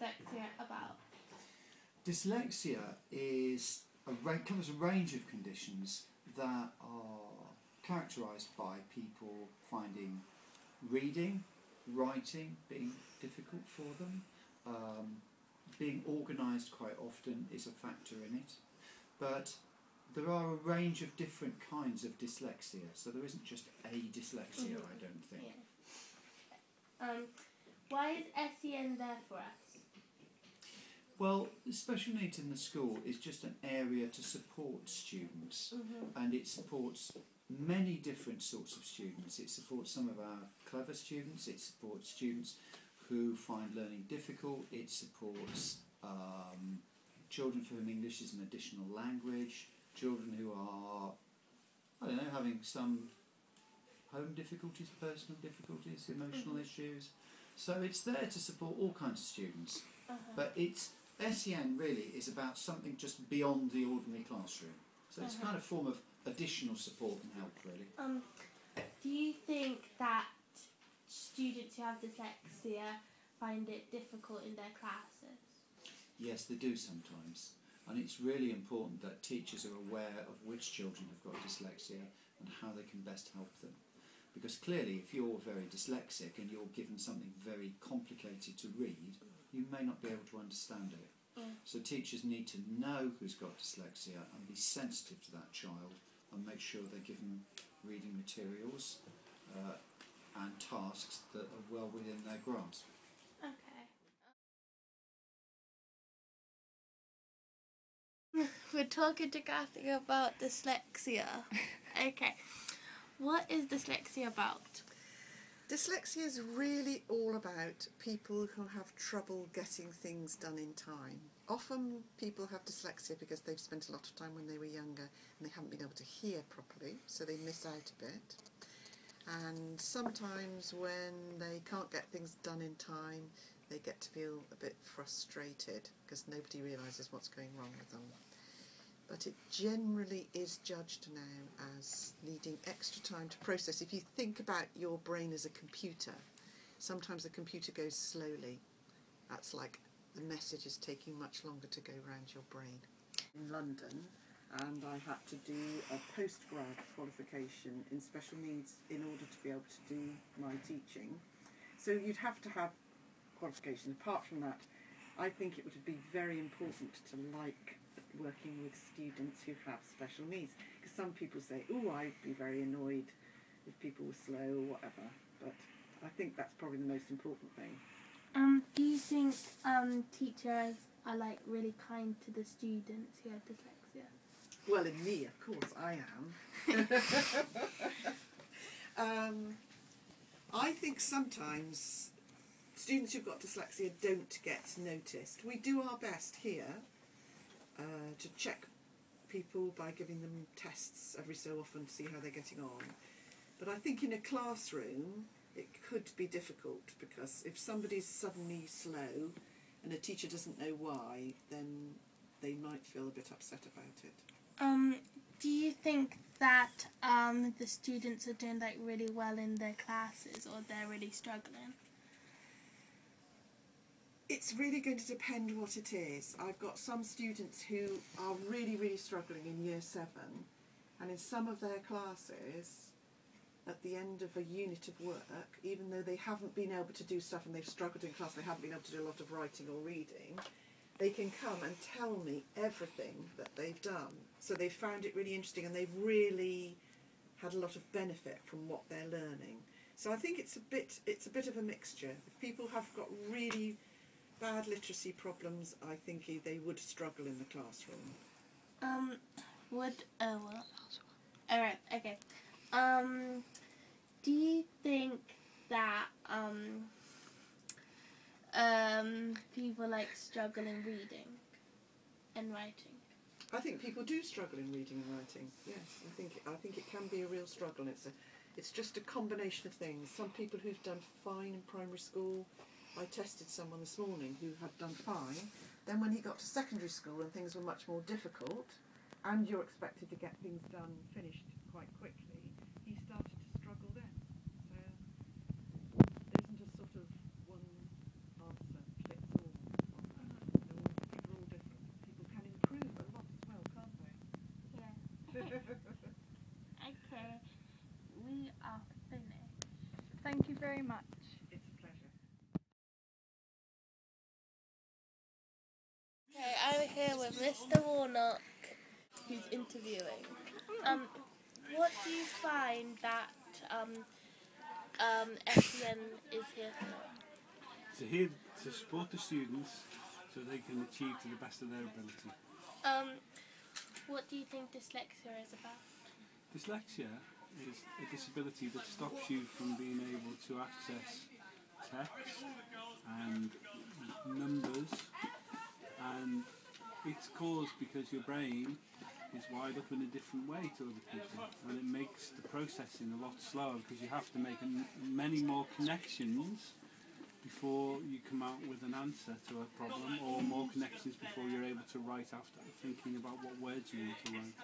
dyslexia about? Dyslexia covers a range of conditions that are characterised by people finding reading, writing being difficult for them. Being organised quite often is a factor in it. But there are a range of different kinds of dyslexia, so there isn't just a dyslexia, I don't think. Yeah. Why is SEN there for us? Well, special needs in the school is just an area to support students, and it supports many different sorts of students. It supports some of our clever students, it supports students who find learning difficult, it supports children for whom English is an additional language, children who are, I don't know, having some home difficulties, personal difficulties, emotional issues. So it's there to support all kinds of students. But SEN really is about something just beyond the ordinary classroom. So it's a kind of form of additional support and help, really. Do you think that students who have dyslexia find it difficult in their classes? Yes, they do sometimes. And it's really important that teachers are aware of which children have got dyslexia and how they can best help them. Because clearly, if you're very dyslexic and you're given something very complicated to read, you may not be able to understand it. So teachers need to know who's got dyslexia and be sensitive to that child and make sure they're given reading materials and tasks that are well within their grasp. Okay. We're talking to Kathy about dyslexia. Okay. What is dyslexia about? Dyslexia is really all about people who have trouble getting things done in time. Often people have dyslexia because they've spent a lot of time when they were younger and they haven't been able to hear properly, so they miss out a bit. And sometimes when they can't get things done in time, they get to feel a bit frustrated because nobody realises what's going wrong with them. But it generally is judged now as needing extra time to process. If you think about your brain as a computer, sometimes the computer goes slowly. That's like the message is taking much longer to go around your brain. In London, and I had to do a postgrad qualification in special needs in order to be able to do my teaching. So you'd have to have qualifications. Apart from that, I think it would be very important to like working with students who have special needs, because some people say, oh, I'd be very annoyed if people were slow or whatever, but I think that's probably the most important thing. Do you think teachers are like really kind to the students who have dyslexia? Well, in me, of course, I am. I think sometimes students who've got dyslexia don't get noticed. We do our best here to check people by giving them tests every so often to see how they're getting on. But I think in a classroom it could be difficult, because if somebody's suddenly slow and a teacher doesn't know why, then they might feel a bit upset about it. Do you think that the students are doing like really well in their classes, or they're really struggling? It's really going to depend what it is. I've got some students who are really, really struggling in Year 7, and in some of their classes, at the end of a unit of work, even though they haven't been able to do stuff and they've struggled in class, they haven't been able to do a lot of writing or reading, they can come and tell me everything that they've done. So they've found it really interesting and they've really had a lot of benefit from what they're learning. So I think it's a bit of a mixture. If people have got really bad literacy problems, I think they would struggle in the classroom. Alright, okay. Do you think that people like struggle in reading and writing? I think people do struggle in reading and writing. Yes, I think it can be a real struggle. It's just a combination of things. Some people who've done fine in primary school. I tested someone this morning who had done fine. Then when he got to secondary school and things were much more difficult, and you're expected to get things done, finished quite quickly, he started to struggle then. So there isn't a sort of one answer fits all very much. It's a pleasure. Okay, I'm here with Mr. Warnock, who's interviewing. What do you find that SEN is here for? So here to support the students so they can achieve to the best of their ability. What do you think dyslexia is about? Dyslexia is a disability that stops you from being able to access text and numbers, and it's caused because your brain is wired up in a different way to other people, and it makes the processing a lot slower because you have to make many more connections before you come out with an answer to a problem, or more connections before you're able to write after thinking about what words you want to write.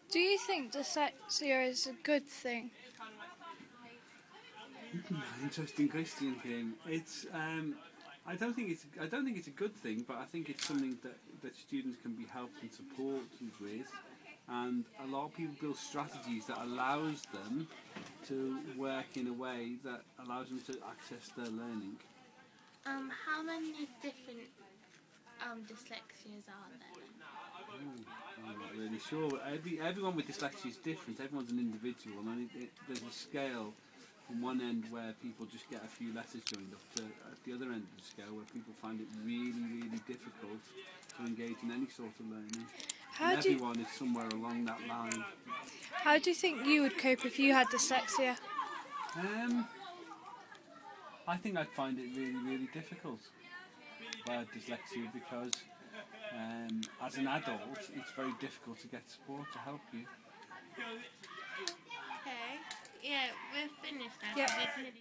Do you think dyslexia is a good thing? Interesting question, Kim. It's I don't think it's a good thing, but I think it's something that students can be helped and supported with, and a lot of people build strategies that allows them to work in a way that allows them to access their learning. How many different dyslexias are there? I'm not really sure. Everyone with dyslexia is different. Everyone's an individual, and there's a scale from one end where people just get a few letters joined up to at the other end of the scale where people find it really, really difficult to engage in any sort of learning. And everyone is somewhere along that line. How do you think you would cope if you had dyslexia? I think I'd find it really, really difficult if I had dyslexia because as an adult it's very difficult to get support to help you. Okay, yeah, we're finished now. Yeah. So we can